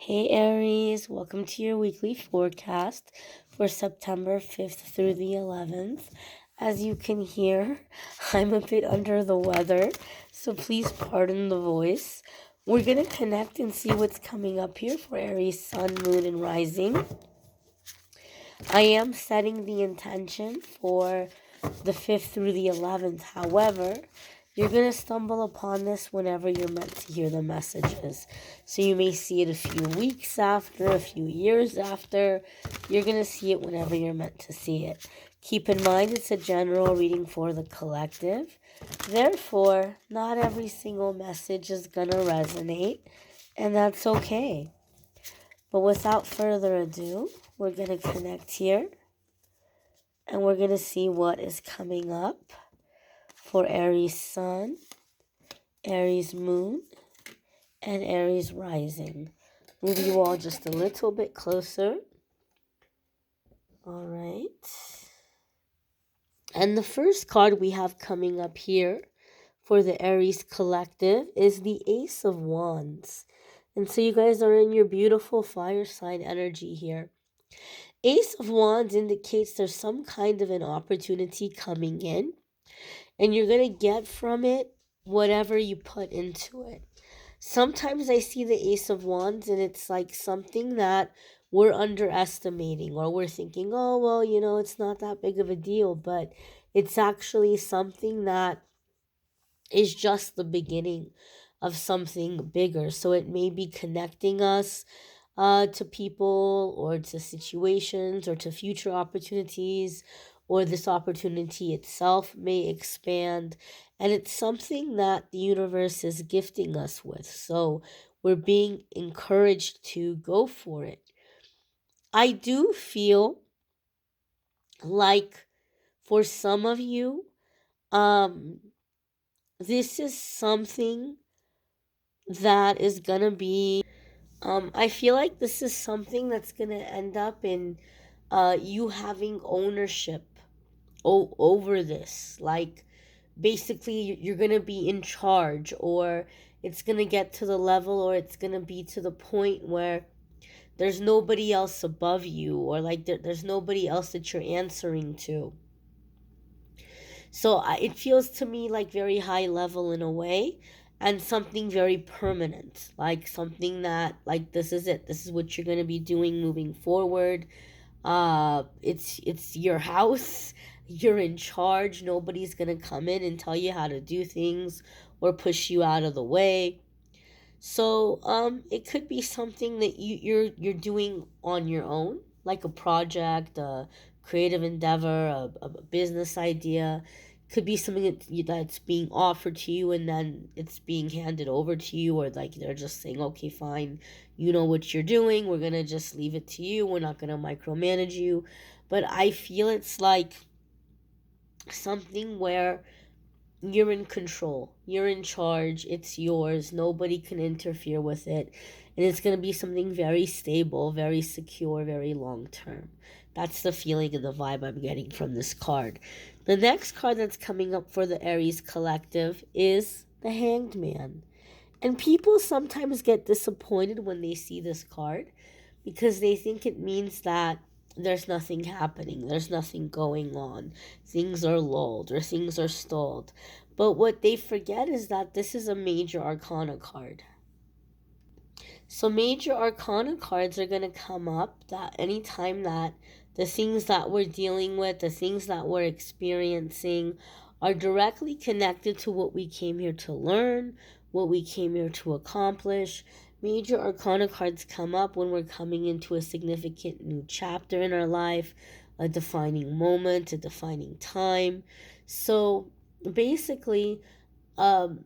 Hey Aries, welcome to your weekly forecast for September 5th through the 11th. As you can hear, I'm a bit under the weather, so please pardon the voice. We're going to connect and see what's coming up here for Aries, Sun, Moon, and Rising. I am setting the intention for the 5th through the 11th. However, you're going to stumble upon this whenever you're meant to hear the messages. So you may see it a few weeks after, a few years after. You're going to see it whenever you're meant to see it. Keep in mind it's a general reading for the collective. Therefore, not every single message is going to resonate, and that's okay. But without further ado, we're going to connect here and we're going to see what is coming up for Aries Sun, Aries Moon, and Aries Rising. Move you all just a little bit closer. All right. And the first card we have coming up here for the Aries collective is the Ace of Wands. And so you guys are in your beautiful fire sign energy here. Ace of Wands indicates there's some kind of an opportunity coming in, and you're going to get from it whatever you put into it. Sometimes I see the Ace of Wands and it's like something that we're underestimating, or we're thinking, oh, well, it's not that big of a deal, but it's actually something that is just the beginning of something bigger. So it may be connecting us to people or to situations or to future opportunities, or this opportunity itself may expand. And it's something that the universe is gifting us with. So we're being encouraged to go for it. I do feel like for some of you, this is something that is gonna be I feel like this is something that's gonna end up in you having ownership over this. Like, basically you're gonna be in charge, or it's gonna get to the level, or it's gonna be to the point where there's nobody else above you, or like there's nobody else that you're answering to. So it feels to me like very high level in a way, and something very permanent, like something that, like, this is it. This is what you're going to be doing moving forward. It's your house. You're in charge. Nobody's going to come in and tell you how to do things or push you out of the way. So it could be something that you're doing on your own, like a project, a creative endeavor, a business idea. Could be something that's being offered to you and then it's being handed over to you, or like they're just saying, okay, fine, you know what you're doing. We're gonna just leave it to you. We're not gonna micromanage you. But I feel it's like something where you're in control. You're in charge. It's yours. Nobody can interfere with it. And it's going to be something very stable, very secure, very long term. That's the feeling and the vibe I'm getting from this card. The next card that's coming up for the Aries collective is the Hanged Man. And people sometimes get disappointed when they see this card because they think it means that there's nothing happening, there's nothing going on, things are lulled or things are stalled. But what they forget is that this is a major arcana card. So major arcana cards are going to come up that anytime that the things that we're dealing with, the things that we're experiencing are directly connected to what we came here to learn, what we came here to accomplish. Major arcana cards come up when we're coming into a significant new chapter in our life, a defining moment, a defining time. So basically, um,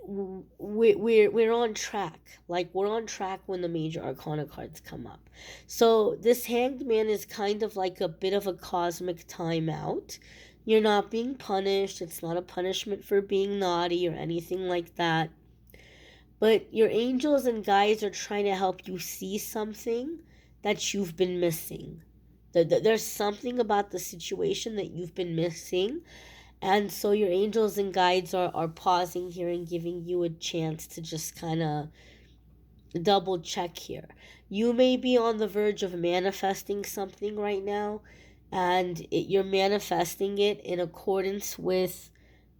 we're on track. Like, we're on track when the major arcana cards come up. So this Hanged Man is kind of like a bit of a cosmic timeout. You're not being punished. It's not a punishment for being naughty or anything like that. But your angels and guides are trying to help you see something that you've been missing. There's something about the situation that you've been missing, and so your angels and guides are pausing here and giving you a chance to just kind of double check here. You may be on the verge of manifesting something right now, and you're manifesting it in accordance with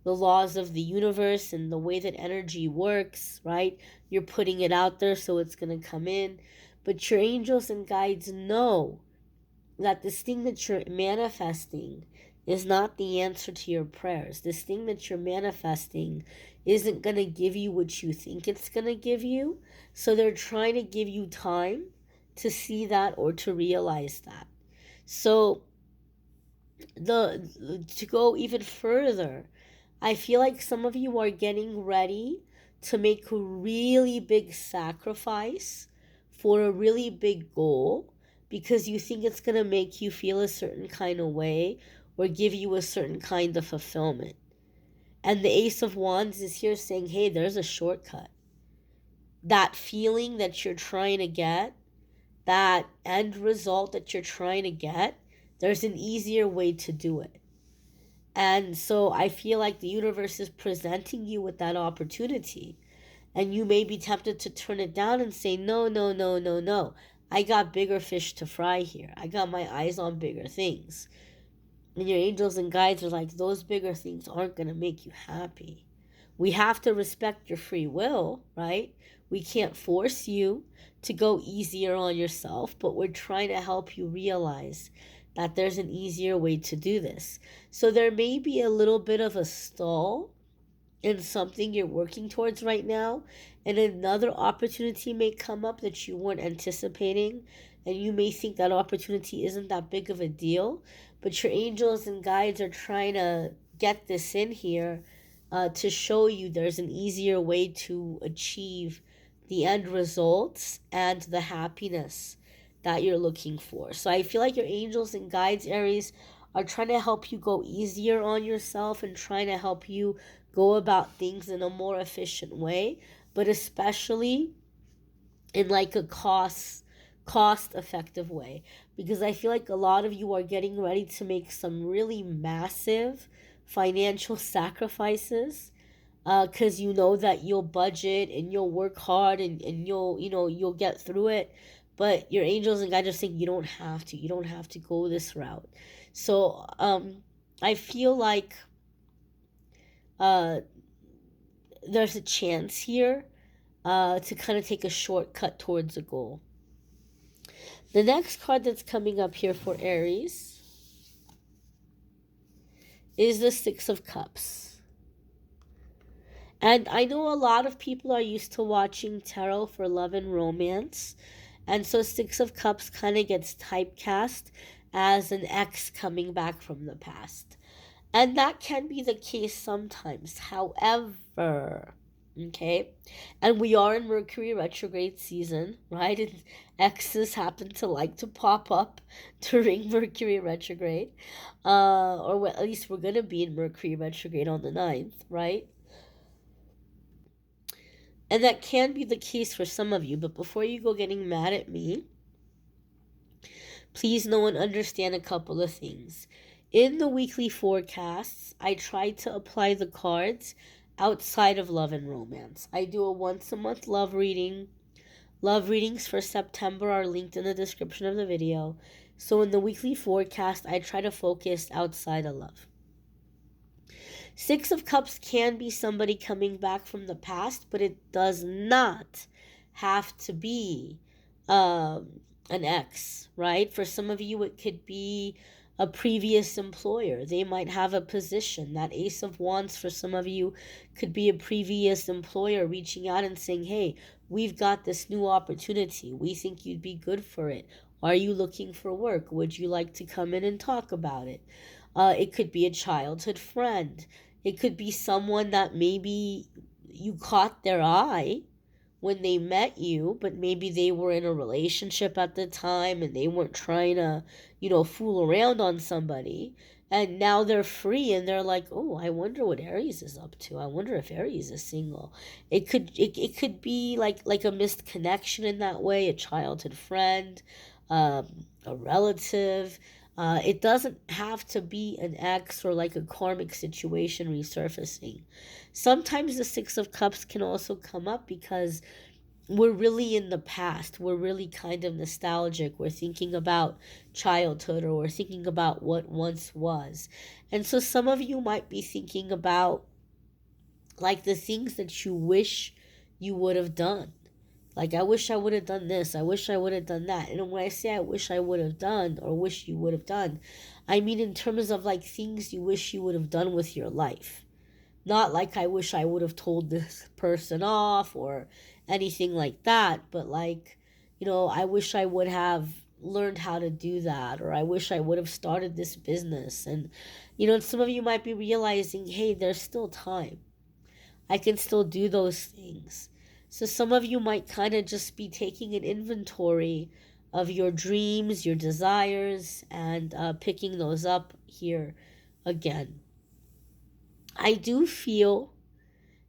the laws of the universe and the way that energy works, right? You're putting it out there so it's going to come in. But your angels and guides know that this thing that you're manifesting is not the answer to your prayers. This thing that you're manifesting isn't going to give you what you think it's going to give you. So they're trying to give you time to see that or to realize that. So the to go even further, I feel like some of you are getting ready to make a really big sacrifice for a really big goal because you think it's going to make you feel a certain kind of way or give you a certain kind of fulfillment. And the Ace of Wands is here saying, hey, there's a shortcut. That feeling that you're trying to get, that end result that you're trying to get, there's an easier way to do it. And so I feel like the universe is presenting you with that opportunity. And you may be tempted to turn it down and say, no, no, no, no, no. I got bigger fish to fry here. I got my eyes on bigger things. And your angels and guides are like, those bigger things aren't going to make you happy. We have to respect your free will, right? We can't force you to go easier on yourself, but we're trying to help you realize that there's an easier way to do this. So there may be a little bit of a stall in something you're working towards right now, and another opportunity may come up that you weren't anticipating, and you may think that opportunity isn't that big of a deal, but your angels and guides are trying to get this in here to show you there's an easier way to achieve the end results and the happiness that you're looking for. So I feel like your angels and guides, Aries, are trying to help you go easier on yourself and trying to help you go about things in a more efficient way, but especially in like a cost effective way, because I feel like a lot of you are getting ready to make some really massive financial sacrifices because you know that you'll budget and you'll work hard and you'll get through it, but your angels and guides are saying you don't have to go this route. So I feel like uh there's a chance here to kind of take a shortcut towards a goal. The next card that's coming up here for Aries is the Six of Cups. And I know a lot of people are used to watching tarot for love and romance. And so Six of Cups kind of gets typecast as an ex coming back from the past. And that can be the case sometimes. However, okay, and we are in Mercury retrograde season, right? And exes happen to like to pop up during Mercury retrograde. Or at least we're going to be in Mercury retrograde on the 9th, right? And that can be the case for some of you, but before you go getting mad at me, please know and understand a couple of things. In the weekly forecasts, I try to apply the cards outside of love and romance. I do a once a month love reading. Love readings for September are linked in the description of the video. So in the weekly forecast, I try to focus outside of love. Six of Cups can be somebody coming back from the past, but it does not have to be an ex, right? For some of you, it could be a previous employer. They might have a position. That Ace of Wands for some of you could be a previous employer reaching out and saying, hey, we've got this new opportunity. We think you'd be good for it. Are you looking for work? Would you like to come in and talk about it? It could be a childhood friend. It could be someone that maybe you caught their eye when they met you, but maybe they were in a relationship at the time and they weren't trying to, fool around on somebody. And now they're free and they're like, oh, I wonder what Aries is up to. I wonder if Aries is single. It could be like a missed connection in that way, a childhood friend, a relative. It doesn't have to be an ex or like a karmic situation resurfacing. Sometimes the Six of Cups can also come up because we're really in the past. We're really kind of nostalgic. We're thinking about childhood, or we're thinking about what once was. And so some of you might be thinking about like the things that you wish you would have done. Like, I wish I would have done this. I wish I would have done that. And when I say I wish I would have done, or wish you would have done, I mean in terms of like things you wish you would have done with your life. Not like I wish I would have told this person off or anything like that, but like, I wish I would have learned how to do that, or I wish I would have started this business. And, some of you might be realizing, hey, there's still time. I can still do those things. So some of you might kind of just be taking an inventory of your dreams, your desires, and picking those up here again. I do feel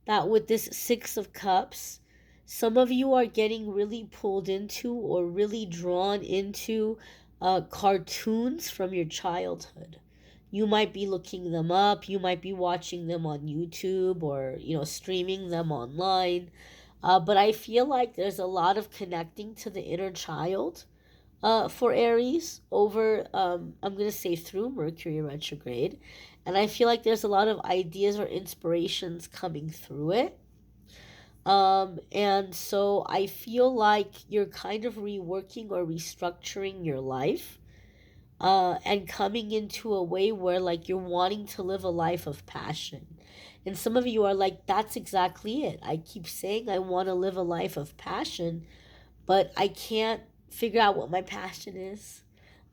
that with this Six of Cups, some of you are getting really pulled into or really drawn into cartoons from your childhood. You might be looking them up, you might be watching them on YouTube, or, streaming them online. But I feel like there's a lot of connecting to the inner child for Aries over, I'm going to say through Mercury retrograde. And I feel like there's a lot of ideas or inspirations coming through it. And so I feel like you're kind of reworking or restructuring your life, and coming into a way where like you're wanting to live a life of passion. And some of you are like, that's exactly it. I keep saying I want to live a life of passion, but I can't figure out what my passion is.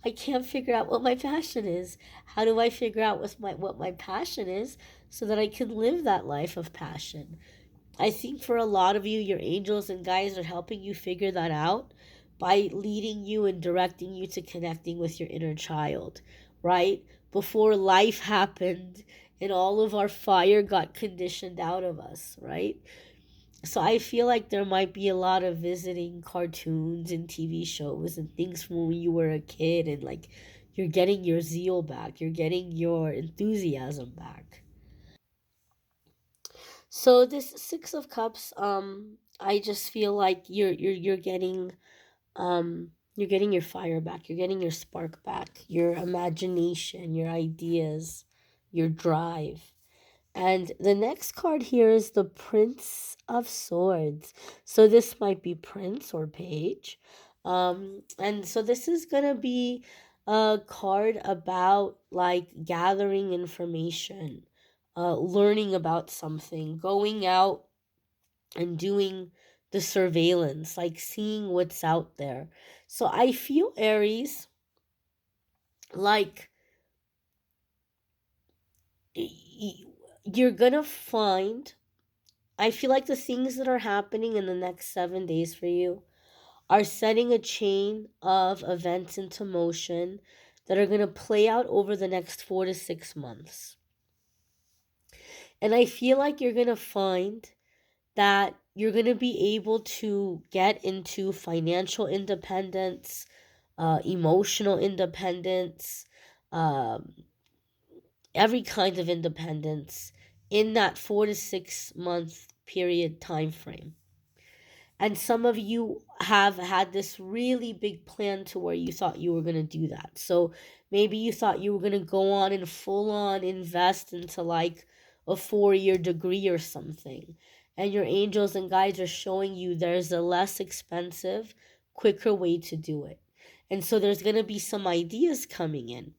I can't figure out what my passion is. How do I figure out what my passion is so that I can live that life of passion? I think for a lot of you, your angels and guides are helping you figure that out by leading you and directing you to connecting with your inner child, right? Before life happened and all of our fire got conditioned out of us, right? So I feel like there might be a lot of visiting cartoons and TV shows and things from when you were a kid, and like you're getting your zeal back, you're getting your enthusiasm back. So this Six of Cups, I just feel like you're getting your fire back, you're getting your spark back, your imagination, your ideas, your drive. And the next card here is the Prince of Swords. So this might be Prince or Page. And so this is going to be a card about like gathering information, learning about something, going out and doing the surveillance, like seeing what's out there. So I feel, Aries, like you're going to find, I feel like the things that are happening in the next 7 days for you are setting a chain of events into motion that are going to play out over the next 4 to 6 months. And I feel like you're going to find that you're going to be able to get into financial independence, emotional independence, um, every kind of independence in that 4 to 6 month period time frame. And some of you have had this really big plan to where you thought you were going to do that. So maybe you thought you were going to go on and full on invest into like a 4 year degree or something. And your angels and guides are showing you there's a less expensive, quicker way to do it. And so there's going to be some ideas coming in.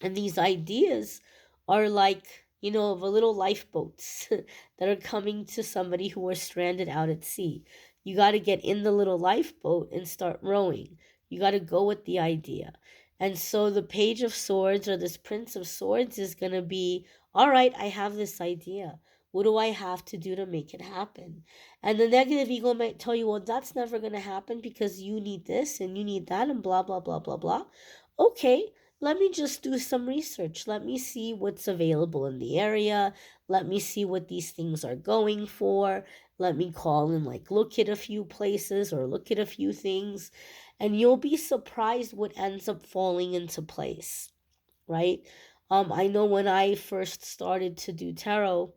And these ideas are like, the little lifeboats that are coming to somebody who are stranded out at sea. You got to get in the little lifeboat and start rowing. You got to go with the idea. And so the Page of Swords, or this Prince of Swords, is going to be, all right, I have this idea. What do I have to do to make it happen? And the negative ego might tell you, well, that's never going to happen because you need this and you need that and blah, blah, blah, blah, blah. Okay, let me just do some research. Let me see what's available in the area. Let me see what these things are going for. Let me call and like look at a few places or look at a few things. And you'll be surprised what ends up falling into place, right? I know when I first started to do tarot,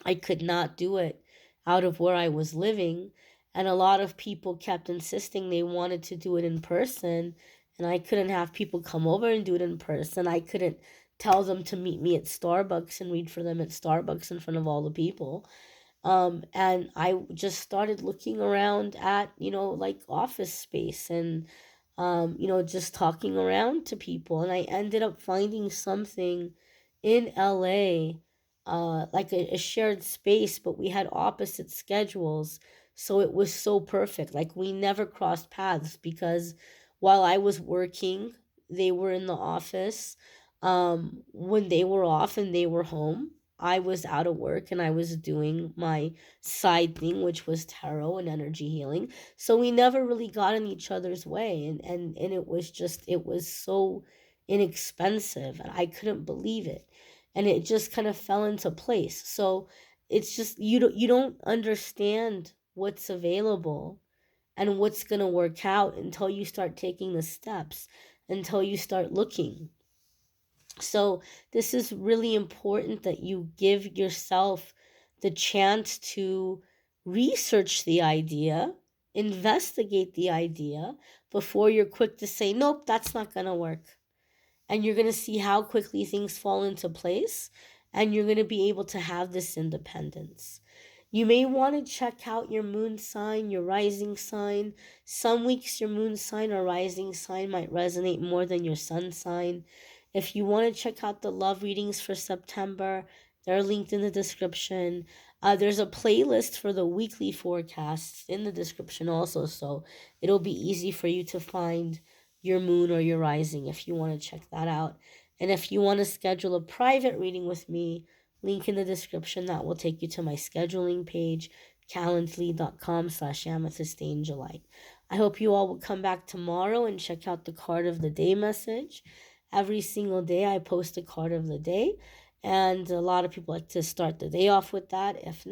I could not do it out of where I was living. And a lot of people kept insisting they wanted to do it in person, and I couldn't have people come over and do it in person. I couldn't tell them to meet me at Starbucks and read for them at Starbucks in front of all the people. And I just started looking around at, like office space and, just talking around to people. And I ended up finding something in LA, like a shared space, but we had opposite schedules. So it was so perfect. Like we never crossed paths because while I was working, they were in the office. When they were off and they were home, I was out of work and I was doing my side thing, which was tarot and energy healing. So we never really got in each other's way. And it was so inexpensive and I couldn't believe it. And it just kind of fell into place. So it's just you don't understand what's available and what's going to work out until you start taking the steps, until you start looking. So, this is really important that you give yourself the chance to research the idea, investigate the idea before you're quick to say, nope, that's not going to work. And you're going to see how quickly things fall into place, and you're going to be able to have this independence. You may want to check out your moon sign, your rising sign. Some weeks your moon sign or rising sign might resonate more than your sun sign. If you want to check out the love readings for September, they're linked in the description. There's a playlist for the weekly forecasts in the description also, so it'll be easy for you to find your moon or your rising if you want to check that out. And if you want to schedule a private reading with me, link in the description that will take you to my scheduling page, calendly.com/amethystangellite. I hope you all will come back tomorrow and check out the card of the day message. Every single day I post a card of the day, and a lot of people like to start the day off with that. If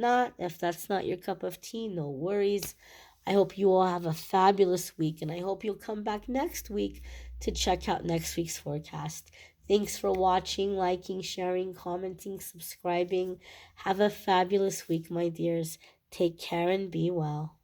that's not your cup of tea, no worries. I hope you all have a fabulous week, and I hope you'll come back next week to check out next week's forecast. Thanks for watching, liking, sharing, commenting, subscribing. Have a fabulous week, my dears. Take care and be well.